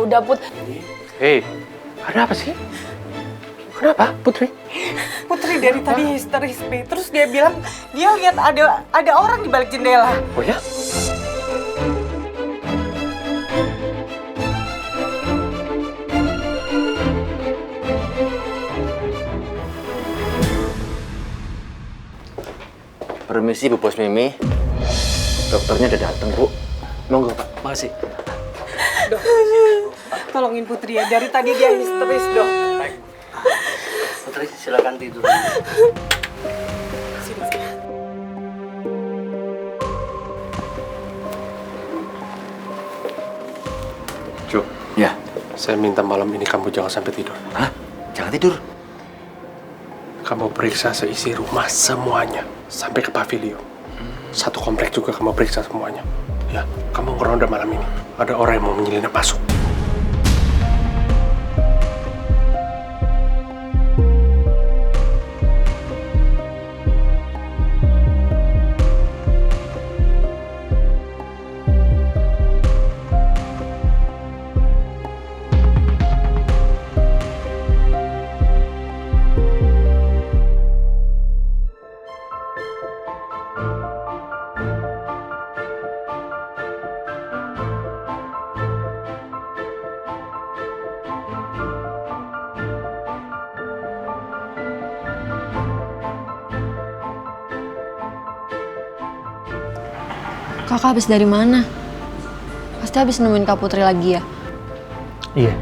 udah Put. Hei, ada apa sih? Kenapa, Putri? Putri dari tadi histeris, Pi. Terus dia bilang dia lihat ada orang di balik jendela. Oh ya? Permisi Bu Bos Mimi. Dokternya udah datang, Bu. Monggo, Pak. Makasih. Dok, tolongin Putri ya. Dari tadi dia histeris, Dok. Putri, silakan tidur. Sini. Cuk, Ya. saya minta malam ini kamu jangan sampai tidur. Hah? Jangan tidur. Kamu periksa seisi rumah semuanya sampai ke pavilion. Satu komplek juga kamu periksa semuanya. Ya, kamu ngeronda malam ini. Ada orang yang mau menyelinap masuk. Kakak habis dari mana? Pasti habis nemuin Kak Putri lagi ya? Iya.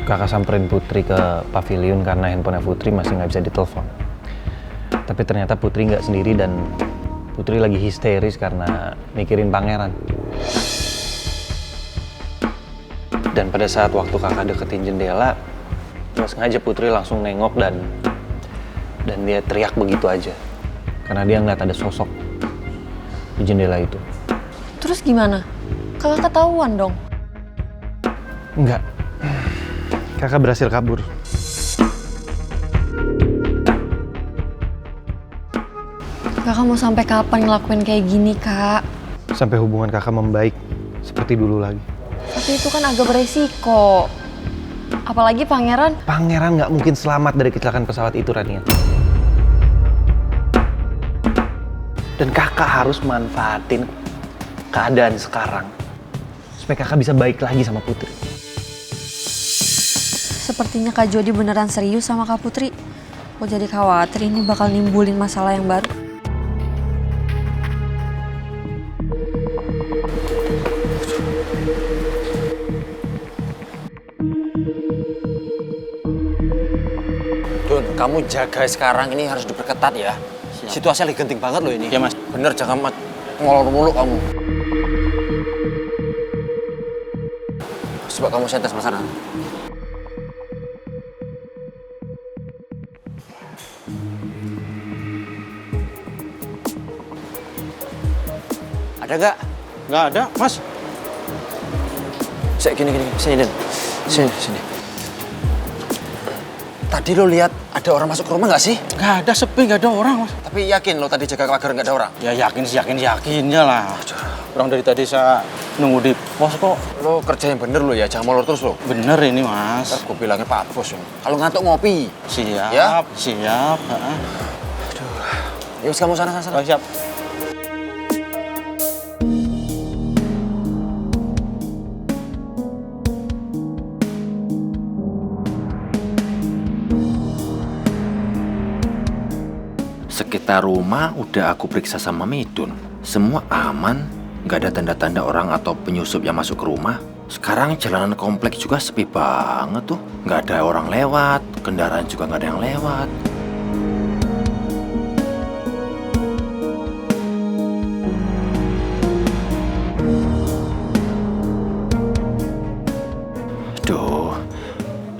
Kakak samperin Putri ke pavilion karena handphonenya Putri masih nggak bisa ditelepon. Tapi ternyata Putri nggak sendiri dan Putri lagi histeris karena mikirin pangeran. Dan pada saat waktu kakak deketin jendela, nggak sengaja Putri langsung nengok dan dia teriak begitu aja. Karena dia ngeliat ada sosok di jendela itu. Terus gimana? Kakak ketahuan dong? Enggak. Kakak berhasil kabur. Kakak mau sampai kapan ngelakuin kayak gini, Kak? Sampai hubungan kakak membaik seperti dulu lagi. Tapi itu kan agak beresiko. Apalagi pangeran. Pangeran nggak mungkin selamat dari kecelakaan pesawat itu, Rania. Dan kakak harus manfaatin keadaan sekarang supaya kakak bisa baik lagi sama Putri. Sepertinya Kak Jody beneran serius sama Kak Putri. Aku jadi khawatir ini bakal nimbulin masalah yang baru. Dun, kamu jaga sekarang ini harus diperketat ya. Situasinya lagi genting banget loh ini. Ya, Mas. Bener, jangan ngolor mulu kamu. Coba kamu sentes ke sana. Ada nggak? Nggak ada, Mas. Gini. Sini, Den. Sini. Tadi lo lihat ada orang masuk ke rumah nggak sih? Nggak ada, sepi, nggak ada orang, Mas. Tapi yakin lo tadi jaga pagar nggak ada orang? Ya yakinnya lah. Orang dari tadi saya nunggu di pos kok. Lo kerja yang bener lo ya, jangan molor terus lo. Bener ini, Mas. Ntar gue bilangnya Pak Bos. Kalau ngantuk ngopi. Siap, Ya? siap. Yuk, kamu sana. Oh, siap. Sekitar rumah udah aku periksa sama Midun. Semua aman, nggak ada tanda-tanda orang atau penyusup yang masuk ke rumah. Sekarang jalanan kompleks juga sepi banget tuh. Nggak ada orang lewat, kendaraan juga nggak ada yang lewat. Duh,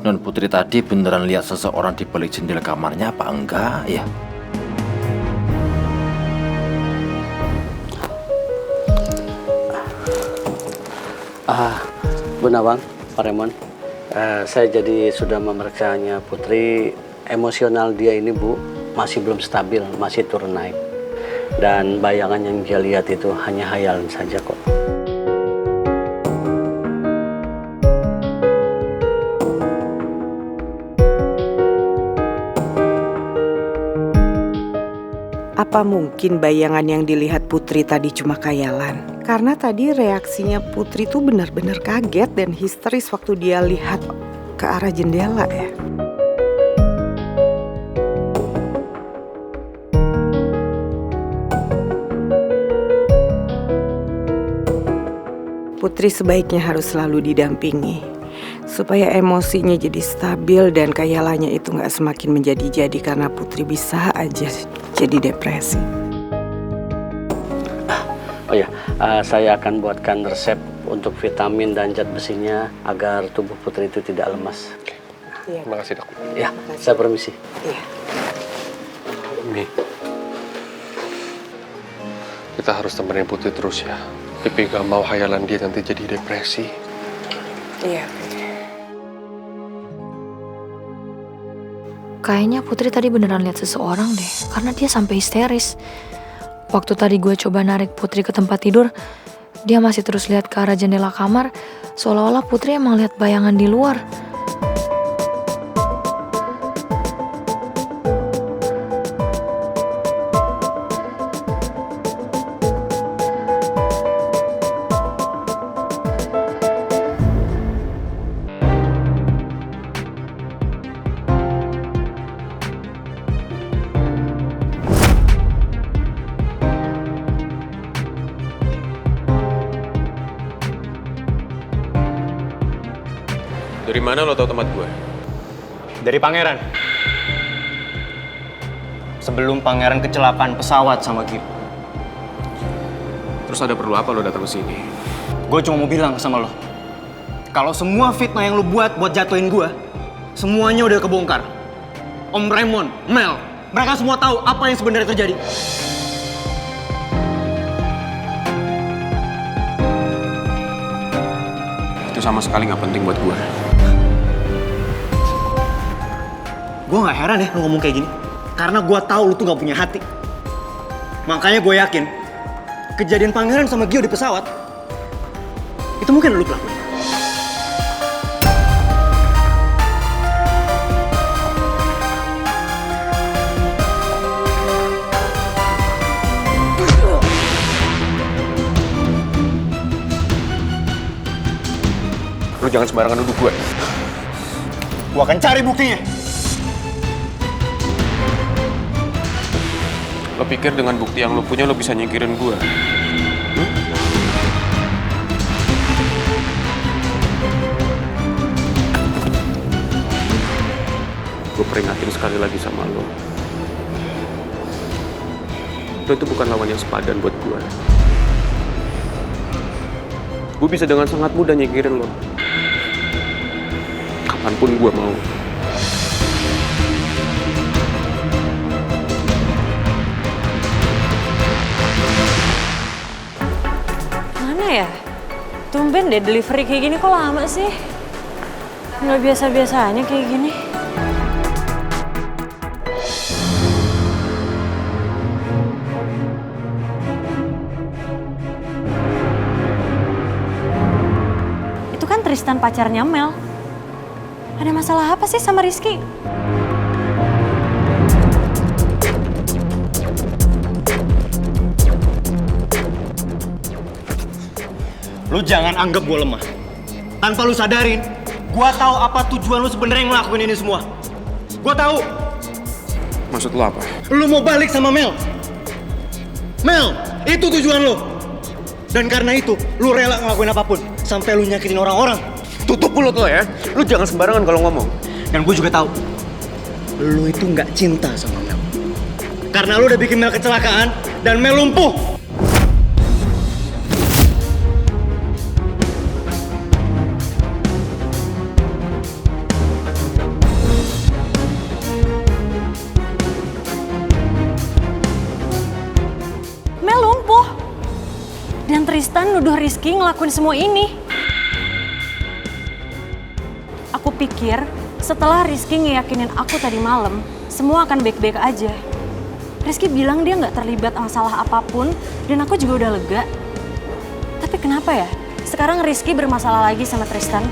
Non Putri tadi beneran lihat seseorang di balik jendela kamarnya apa enggak ya? Bu Nawang, Pak Remon, saya jadi sudah memeriksanya Putri. Emosional dia ini, Bu, masih belum stabil, masih turun naik. Dan bayangan yang dia lihat itu hanya hayalan saja kok. Apa mungkin bayangan yang dilihat Putri tadi cuma khayalan? Karena tadi reaksinya Putri tuh benar-benar kaget dan histeris waktu dia lihat ke arah jendela ya. Putri sebaiknya harus selalu didampingi supaya emosinya jadi stabil dan khayalannya itu nggak semakin menjadi-jadi karena Putri bisa aja jadi depresi. Oh ya, saya akan buatkan resep untuk vitamin dan zat besinya agar tubuh Putri itu tidak lemas. Iya. Terima kasih, Dok. Ya, saya permisi. Iya. Mi, kita harus temenin Putri terus ya. Pipi gak mau khayalan dia nanti jadi depresi. Iya. Kayaknya Putri tadi beneran lihat seseorang deh, karena dia sampai histeris. Waktu tadi gue coba narik Putri ke tempat tidur, dia masih terus lihat ke arah jendela kamar, seolah-olah Putri emang lihat bayangan di luar. Dari mana lo tau tempat gue? Dari Pangeran. Sebelum Pangeran kecelakaan pesawat sama Gip. Terus ada perlu apa lo datang ke sini? Gue cuma mau bilang sama lo, kalau semua fitnah yang lo buat jatuhin gue, semuanya udah kebongkar. Om Raymond, Mel, mereka semua tahu apa yang sebenarnya terjadi. Itu sama sekali gak penting buat gue. Gue gak heran ya lo ngomong kayak gini. Karena gue tahu lo tuh gak punya hati. Makanya gue yakin kejadian Pangeran sama Gio di pesawat itu mungkin lo pelakuin. Lo jangan sembarangan nuduh gue. Gue akan cari buktinya. Lo pikir dengan bukti yang lo punya lo bisa nyingkirin gue? Gue peringatin sekali lagi sama lo. Lo itu bukan lawan yang sepadan buat gue. Gue bisa dengan sangat mudah nyingkirin lo. Kapanpun gue mau. Mana ya? Tumben deh delivery kayak gini kok lama sih? Nggak biasa-biasanya kayak gini. Itu kan Tristan pacarnya Mel. Ada masalah apa sih sama Rizky? Lu jangan anggap gue lemah. Tanpa lu sadarin, gue tahu apa tujuan lu sebenarnya ngelakuin ini semua. Gue tahu. Maksud lo apa? Lu mau balik sama Mel. Mel, itu tujuan lu. Dan karena itu, lu rela ngelakuin apapun sampai lu nyakitin orang-orang. Tutup mulut lo ya. Lo jangan sembarangan kalau ngomong. Dan gue juga tahu, lu itu nggak cinta sama Mel. Karena lu udah bikin Mel kecelakaan dan Mel lumpuh. Mel lumpuh. Dan Tristan nuduh Rizky ngelakuin semua ini. Aku pikir setelah Rizky ngeyakinin aku tadi malam, semua akan baik-baik aja. Rizky bilang dia nggak terlibat masalah apapun dan aku juga udah lega. Tapi kenapa ya? Sekarang Rizky bermasalah lagi sama Tristan.